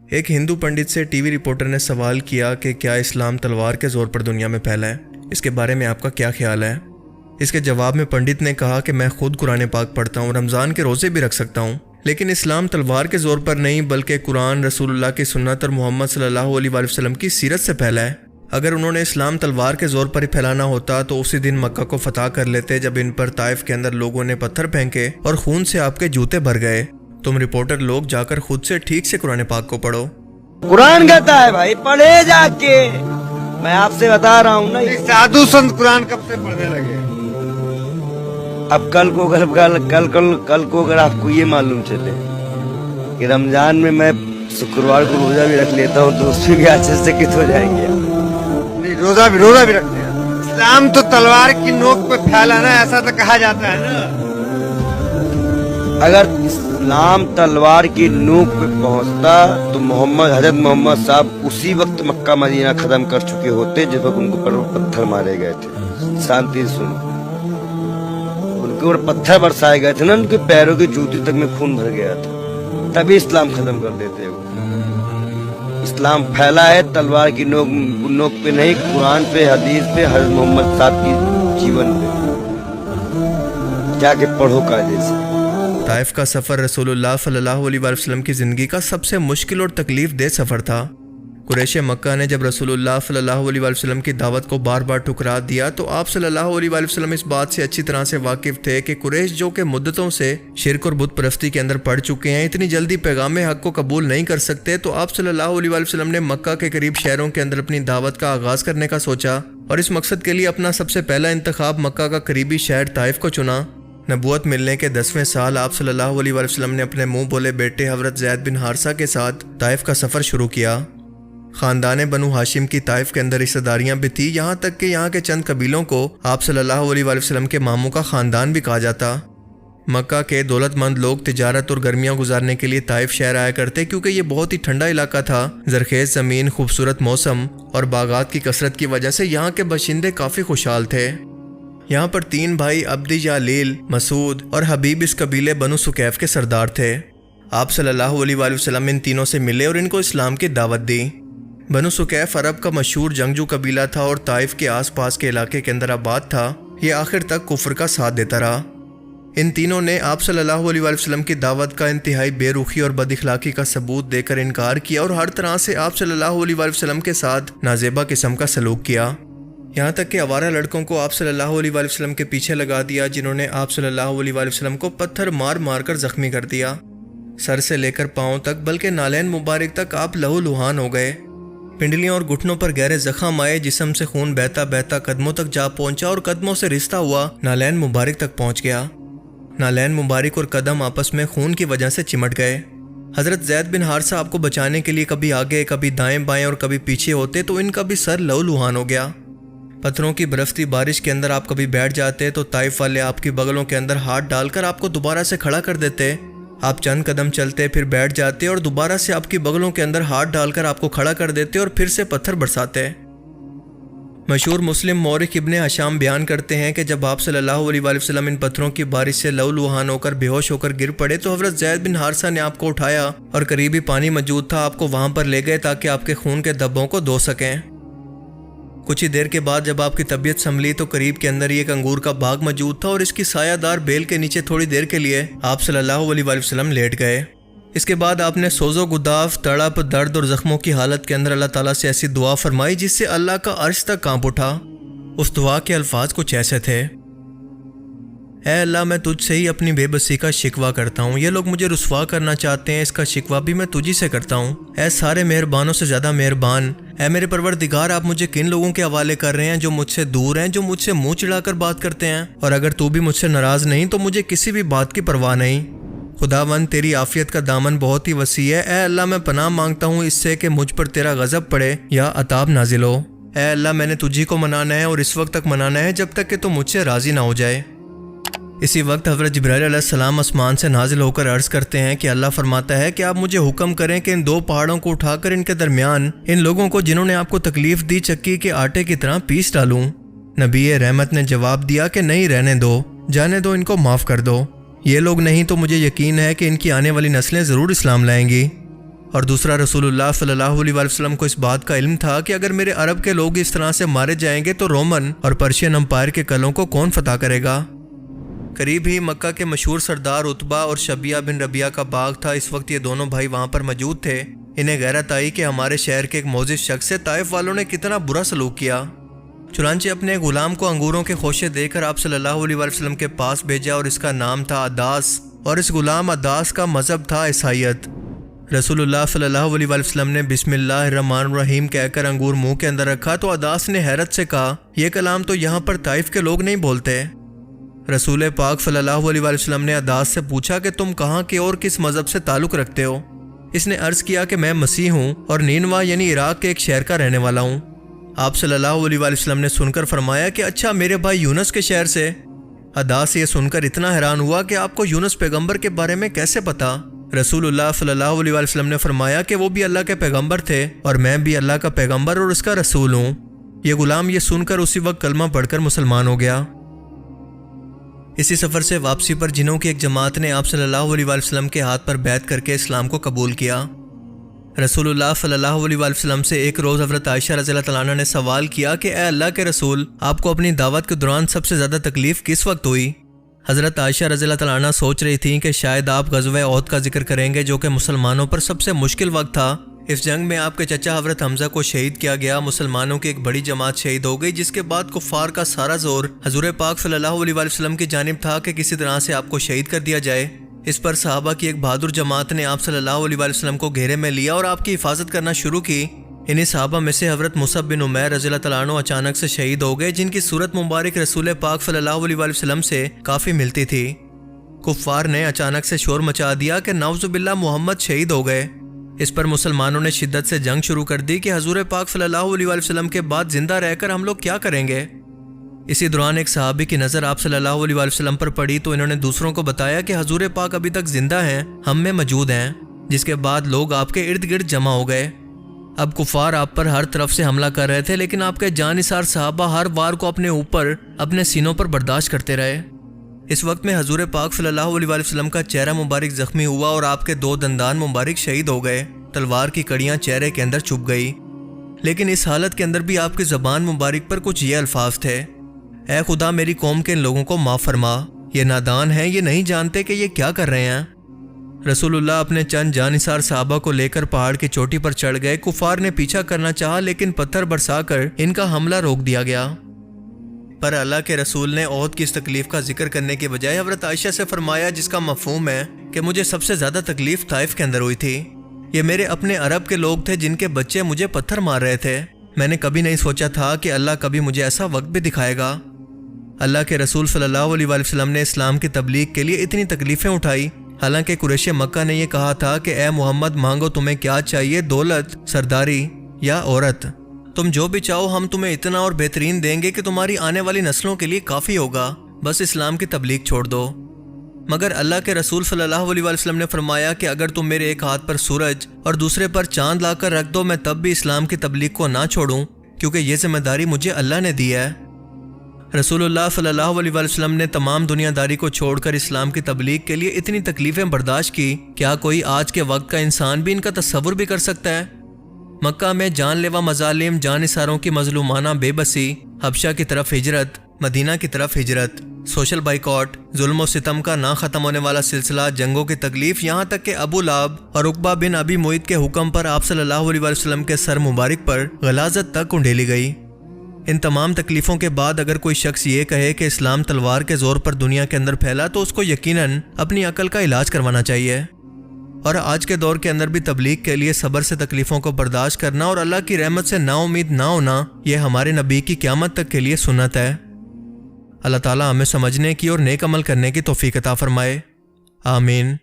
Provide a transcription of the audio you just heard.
ایک ہندو پنڈت سے T V reporter نے سوال کیا کہ کیا اسلام تلوار کے زور پر دنیا میں پھیلا ہے؟ اس کے بارے میں آپ کا کیا خیال ہے؟ اس کے جواب میں پنڈت نے کہا کہ میں خود قرآن پاک پڑھتا ہوں، رمضان کے روزے بھی رکھ سکتا ہوں، لیکن اسلام تلوار کے زور پر نہیں بلکہ قرآن، رسول اللہ کی سنت اور محمد صلی اللہ علیہ وآلہ وسلم کی سیرت سے پھیلا ہے۔ اگر انہوں نے اسلام تلوار کے زور پر ہی پھیلانا ہوتا تو اسی دن مکہ کو فتح کر لیتے جب ان پر طائف کے اندر لوگوں نے پتھر پھینکے اور خون سے آپ کے جوتے بھر گئے۔ تم رپورٹر لوگ جا کر خود سے ٹھیک سے قرآن پاک کو پڑھو۔ قرآن کہتا ہے بھائی پڑھے جا کے، میں آپ سے بتا رہا ہوں نا، سادھو سنت قرآن کب سے پڑھنے لگے؟ اب کل کو اگر آپ کو یہ معلوم چلے کہ رمضان میں میں شکروار کو روزہ بھی رکھ لیتا ہوں تو اس میں بھی اچھے سے کت ہو جائیں گے۔ روزہ بھی رکھتے ہیں۔ اسلام تو تلوار کی نوک پہ پھیلا نا، ایسا تو کہا جاتا ہے نا۔ اگر اسلام تلوار کی نوک پہ پہنچتا تو حضرت محمد صاحب اسی وقت مکہ مدینہ ختم کر چکے ہوتے جب ان کے اوپر پتھر مارے گئے تھے۔ شانتی سے سنو، ان کے اوپر پتھر برسائے گئے تھے نا، ان کے پیروں کی جوتی تک میں خون بھر گیا تھا، تبھی اسلام ختم کر دیتے وہ۔ اسلام پھیلا ہے تلوار کی نوک پہ نہیں، قرآن پہ، حدیث پہ، حضرت محمد صاحب کی جیون پہ جا کے پڑھو قاعدے سے۔ طائف کا سفر رسول اللہ صلی اللہ علیہ وآلہ وسلم کی زندگی کا سب سے مشکل اور تکلیف دہ سفر تھا۔ قریش مکہ نے جب رسول اللہ صلی اللہ علیہ وآلہ وسلم کی دعوت کو بار بار ٹھکرا دیا تو آپ صلی اللہ علیہ وآلہ وسلم اس بات سے اچھی طرح سے واقف تھے کہ قریش جو کہ مدتوں سے شرک اور بت پرستی کے اندر پڑ چکے ہیں، اتنی جلدی پیغام حق کو قبول نہیں کر سکتے، تو آپ صلی اللہ علیہ وآلہ وسلم نے مکہ کے قریب شہروں کے اندر اپنی دعوت کا آغاز کرنے کا سوچا، اور اس مقصد کے لیے اپنا سب سے پہلا انتخاب مکہ کا قریبی شہر طائف کو چنا۔ نبوت ملنے کے 10ویں سال آپ صلی اللہ علیہ وآلہ وسلم نے اپنے منہ بولے بیٹے حضرت زید بن حارثہ کے ساتھ طائف کا سفر شروع کیا۔ خاندان بنو ہاشم کی طائف کے اندر رشتہ داریاں بھی تھیں، یہاں تک کہ یہاں کے چند قبیلوں کو آپ صلی اللہ علیہ وآلہ وسلم کے ماموں کا خاندان بھی کہا جاتا۔ مکہ کے دولت مند لوگ تجارت اور گرمیاں گزارنے کے لیے طائف شہر آیا کرتے کیونکہ یہ بہت ہی ٹھنڈا علاقہ تھا، زرخیز زمین، خوبصورت موسم اور باغات کی کثرت کی وجہ سے یہاں کے باشندے کافی خوشحال تھے۔ یہاں پر 3 بھائی عبدی جالیل، مسعود اور حبیب اس قبیلے بنو سکیف کے سردار تھے۔ آپ صلی اللہ علیہ وآلہ وسلم ان تینوں سے ملے اور ان کو اسلام کی دعوت دی۔ بنو سکیف عرب کا مشہور جنگجو قبیلہ تھا اور طائف کے آس پاس کے علاقے کے اندر آباد تھا۔ یہ آخر تک کفر کا ساتھ دیتا رہا۔ ان تینوں نے آپ صلی اللہ علیہ وآلہ وسلم کی دعوت کا انتہائی بے رخی اور بد اخلاقی کا ثبوت دے کر انکار کیا اور ہر طرح سے آپ صلی اللہ علیہ وآلہ وسلم کے ساتھ نازیبا قسم کا سلوک کیا، یہاں تک کہ آوارہ لڑکوں کو آپ صلی اللہ علیہ وآلہ وسلم کے پیچھے لگا دیا، جنہوں نے آپ صلی اللہ علیہ وآلہ وسلم کو پتھر مار مار کر زخمی کر دیا۔ سر سے لے کر پاؤں تک بلکہ نالین مبارک تک آپ لہو لہان ہو گئے۔ پنڈلیوں اور گھٹنوں پر گہرے زخم آئے، جسم سے خون بہتا بہتا قدموں تک جا پہنچا اور قدموں سے رشتہ ہوا نالین مبارک تک پہنچ گیا۔ نالین مبارک اور قدم آپس میں خون کی وجہ سے چمٹ گئے۔ حضرت زید بن حارثہ آپ کو بچانے کے لیے کبھی آگے، کبھی دائیں بائیں اور کبھی پیچھے ہوتے تو ان کا بھی سر لہو لہان ہو گیا۔ پتھروں کی برفتی بارش کے اندر آپ کبھی بیٹھ جاتے تو طائف والے آپ کی بغلوں کے اندر ہاتھ ڈال کر آپ کو دوبارہ سے کھڑا کر دیتے۔ آپ چند قدم چلتے پھر بیٹھ جاتے اور دوبارہ سے آپ کی بغلوں کے اندر ہاتھ ڈال کر آپ کو کھڑا کر دیتے اور پھر سے پتھر برساتے۔ مشہور مسلم مورخ ابن ہشام بیان کرتے ہیں کہ جب آپ صلی اللہ علیہ وآلہ وسلم ان پتھروں کی بارش سے لہو لہان ہو کر بے ہوش ہو کر گر پڑے تو حضرت زید بن حارثہ نے آپ کو اٹھایا اور قریبی پانی موجود تھا، آپ کو وہاں پر لے گئے تاکہ آپ کے خون کے دھبوں کو دھو سکیں۔ کچھ ہی دیر کے بعد جب آپ کی طبیعت سنبھلی تو قریب کے اندر ہی ایک انگور کا باغ موجود تھا اور اس کی سایہ دار بیل کے نیچے تھوڑی دیر کے لیے آپ صلی اللہ علیہ وآلہ وسلم لیٹ گئے۔ اس کے بعد آپ نے سوز و گداف، تڑپ، درد اور زخموں کی حالت کے اندر اللہ تعالیٰ سے ایسی دعا فرمائی جس سے اللہ کا عرش تک کانپ اٹھا۔ اس دعا کے الفاظ کچھ ایسے تھے: اے اللہ، میں تجھ سے ہی اپنی بے بسی کا شکوہ کرتا ہوں، یہ لوگ مجھے رسوا کرنا چاہتے ہیں، اس کا شکوہ بھی میں تجھی سے کرتا ہوں۔ اے سارے مہربانوں سے زیادہ مہربان، اے میرے پروردگار، آپ مجھے کن لوگوں کے حوالے کر رہے ہیں جو مجھ سے دور ہیں، جو مجھ سے منہ چڑھا کر بات کرتے ہیں، اور اگر تو بھی مجھ سے ناراض نہیں تو مجھے کسی بھی بات کی پرواہ نہیں۔ خداوند، تیری عافیت کا دامن بہت ہی وسیع ہے، اے اللہ میں پناہ مانگتا ہوں اس سے کہ مجھ پر تیرا غضب پڑے یا عذاب نازل ہو۔ اے اللہ، میں نے تجھی کو منانا ہے اور اس وقت تک منانا ہے جب تک کہ تو مجھ سے راضی نہ ہو جائے۔ اسی وقت حضرت جبرائیل علیہ السلام آسمان سے نازل ہو کر عرض کرتے ہیں کہ اللہ فرماتا ہے کہ آپ مجھے حکم کریں کہ ان 2 پہاڑوں کو اٹھا کر ان کے درمیان ان لوگوں کو جنہوں نے آپ کو تکلیف دی چکی کے آٹے کی طرح پیس ڈالوں۔ نبی رحمت نے جواب دیا کہ نہیں، رہنے دو، جانے دو، ان کو معاف کر دو، یہ لوگ نہیں تو مجھے یقین ہے کہ ان کی آنے والی نسلیں ضرور اسلام لائیں گی۔ اور دوسرا رسول اللہ صلی اللہ علیہ وآلہ وسلم کو اس بات کا علم تھا کہ اگر میرے عرب کے لوگ اس طرح سے مارے جائیں گے تو رومن اور پرشین امپائر کے قلعوں کو کون فتح کرے گا؟ قریب ہی مکہ کے مشہور سردار عتبہ اور شبیہ بن ربیعہ کا باغ تھا۔ اس وقت یہ دونوں بھائی وہاں پر موجود تھے۔ انہیں غیرت آئی کہ ہمارے شہر کے ایک معزز شخص سے طائف والوں نے کتنا برا سلوک کیا۔ چنانچہ اپنے غلام کو انگوروں کے خوشے دے کر آپ صلی اللہ علیہ وآلہ وسلم کے پاس بھیجا اور اس کا نام تھا عداس، اور اس غلام عداس کا مذہب تھا عیسائیت۔ رسول اللہ صلی اللہ علیہ وآلہ وسلم نے بسم اللہ الرحمن الرحیم کہہ کر انگور منہ کے اندر رکھا تو عداس نے حیرت سے کہا، یہ کلام تو یہاں پر طائف کے لوگ نہیں بولتے۔ رسول پاک صلی اللہ علیہ وآلہ وسلم نے عداس سے پوچھا کہ تم کہاں کے اور کس مذہب سے تعلق رکھتے ہو؟ اس نے عرض کیا کہ میں مسیح ہوں اور نینوا یعنی عراق کے ایک شہر کا رہنے والا ہوں۔ آپ صلی اللہ علیہ وآلہ وسلم نے سن کر فرمایا کہ اچھا میرے بھائی یونس کے شہر سے؟ عداس یہ سن کر اتنا حیران ہوا کہ آپ کو یونس پیغمبر کے بارے میں کیسے پتا؟ رسول اللہ صلی اللہ علیہ وآلہ وسلم نے فرمایا کہ وہ بھی اللہ کے پیغمبر تھے اور میں بھی اللہ کا پیغمبر اور اس کا رسول ہوں۔ یہ غلام یہ سن کر اسی وقت کلمہ پڑھ کر مسلمان ہو گیا۔ اسی سفر سے واپسی پر جنوں کی ایک جماعت نے آپ صلی اللہ علیہ وآلہ وسلم کے ہاتھ پر بیعت کر کے اسلام کو قبول کیا۔ رسول اللہ صلی اللہ علیہ وآلہ وسلم سے ایک روز حضرت عائشہ رضی اللہ تعالیٰ عنہا نے سوال کیا کہ اے اللہ کے رسول، آپ کو اپنی دعوت کے دوران سب سے زیادہ تکلیف کس وقت ہوئی؟ حضرت عائشہ رضی اللہ تعالیٰ عنہ سوچ رہی تھیں کہ شاید آپ غزوہ احد کا ذکر کریں گے جو کہ مسلمانوں پر سب سے مشکل وقت تھا۔ اس جنگ میں آپ کے چچا حضرت حمزہ کو شہید کیا گیا، مسلمانوں کی ایک بڑی جماعت شہید ہو گئی، جس کے بعد کفار کا سارا زور حضور پاک صلی اللہ علیہ وآلہ وسلم کی جانب تھا کہ کسی طرح سے آپ کو شہید کر دیا جائے۔ اس پر صحابہ کی ایک بہادر جماعت نے آپ صلی اللہ علیہ وآلہ وسلم کو گھیرے میں لیا اور آپ کی حفاظت کرنا شروع کی۔ انہی صحابہ میں سے حضرت مصعب بن عمیر رضی اللہ تعالیٰ عنہ اچانک سے شہید ہو گئے، جن کی صورت مبارک رسول پاک صلی اللہ علیہ وآلہ وسلم سے کافی ملتی تھی۔ کفار نے اچانک سے شور مچا دیا کہ نعوذ باللہ محمد شہید ہو گئے۔ اس پر مسلمانوں نے شدت سے جنگ شروع کر دی کہ حضور پاک صلی اللہ علیہ وآلہ وسلم کے بعد زندہ رہ کر ہم لوگ کیا کریں گے۔ اسی دوران ایک صحابی کی نظر آپ صلی اللہ علیہ وآلہ وسلم پر پڑی تو انہوں نے دوسروں کو بتایا کہ حضور پاک ابھی تک زندہ ہیں، ہم میں موجود ہیں، جس کے بعد لوگ آپ کے ارد گرد جمع ہو گئے۔ اب کفار آپ پر ہر طرف سے حملہ کر رہے تھے، لیکن آپ کے جانثار صحابہ ہر وار کو اپنے اوپر اپنے سینوں پر برداشت کرتے رہے۔ اس وقت میں حضور پاک صلی اللہ علیہ وآلہ وسلم کا چہرہ مبارک زخمی ہوا اور آپ کے 2 دندان مبارک شہید ہو گئے، تلوار کی کڑیاں چہرے کے اندر چھپ گئی۔ لیکن اس حالت کے اندر بھی آپ کی زبان مبارک پر کچھ یہ الفاظ تھے، اے خدا میری قوم کے ان لوگوں کو معاف فرما، یہ نادان ہیں، یہ نہیں جانتے کہ یہ کیا کر رہے ہیں۔ رسول اللہ اپنے چند جانثار صحابہ کو لے کر پہاڑ کی چوٹی پر چڑھ گئے۔ کفار نے پیچھا کرنا چاہا لیکن پتھر برسا کر ان کا حملہ روک دیا گیا۔ پر اللہ کے رسول نے احد کی اس تکلیف کا ذکر کرنے کے بجائے حضرت عائشہ سے فرمایا، جس کا مفہوم ہے کہ مجھے سب سے زیادہ تکلیف طائف کے اندر ہوئی تھی۔ یہ میرے اپنے عرب کے لوگ تھے جن کے بچے مجھے پتھر مار رہے تھے۔ میں نے کبھی نہیں سوچا تھا کہ اللہ کبھی مجھے ایسا وقت بھی دکھائے گا۔ اللہ کے رسول صلی اللہ علیہ وآلہ وسلم نے اسلام کی تبلیغ کے لیے اتنی تکلیفیں اٹھائی، حالانکہ قریش مکہ نے یہ کہا تھا کہ اے محمد مانگو تمہیں کیا چاہیے، دولت، سرداری یا عورت، تم جو بھی چاہو ہم تمہیں اتنا اور بہترین دیں گے کہ تمہاری آنے والی نسلوں کے لیے کافی ہوگا، بس اسلام کی تبلیغ چھوڑ دو۔ مگر اللہ کے رسول صلی اللہ علیہ وآلہ وسلم نے فرمایا کہ اگر تم میرے ایک ہاتھ پر سورج اور دوسرے پر چاند لا کر رکھ دو، میں تب بھی اسلام کی تبلیغ کو نہ چھوڑوں، کیونکہ یہ ذمہ داری مجھے اللہ نے دی ہے۔ رسول اللہ صلی اللہ علیہ وآلہ وسلم نے تمام دنیا داری کو چھوڑ کر اسلام کی تبلیغ کے لیے اتنی تکلیفیں برداشت کی، کیا کوئی آج کے وقت کا انسان بھی ان کا تصور بھی کر سکتا ہے؟ مکہ میں جان لیوا مظالم، جانثاروں کی مظلومانہ بے بسی، حبشہ کی طرف ہجرت، مدینہ کی طرف ہجرت، سوشل بائیکاٹ، ظلم و ستم کا نہ ختم ہونے والا سلسلہ، جنگوں کی تکلیف، یہاں تک کہ ابو لہب اور عقبہ بن ابی معیط کے حکم پر آپ صلی اللہ علیہ وآلہ وسلم کے سر مبارک پر غلاظت تک انڈیلی گئی۔ ان تمام تکلیفوں کے بعد اگر کوئی شخص یہ کہے کہ اسلام تلوار کے زور پر دنیا کے اندر پھیلا تو اس کو یقیناً اپنی عقل کا علاج کروانا چاہیے۔ اور آج کے دور کے اندر بھی تبلیغ کے لیے صبر سے تکلیفوں کو برداشت کرنا اور اللہ کی رحمت سے نا امید نہ ہونا، یہ ہمارے نبی کی قیامت تک کے لیے سنت ہے۔ اللہ تعالیٰ ہمیں سمجھنے کی اور نیک عمل کرنے کی توفیق عطا فرمائے، آمین۔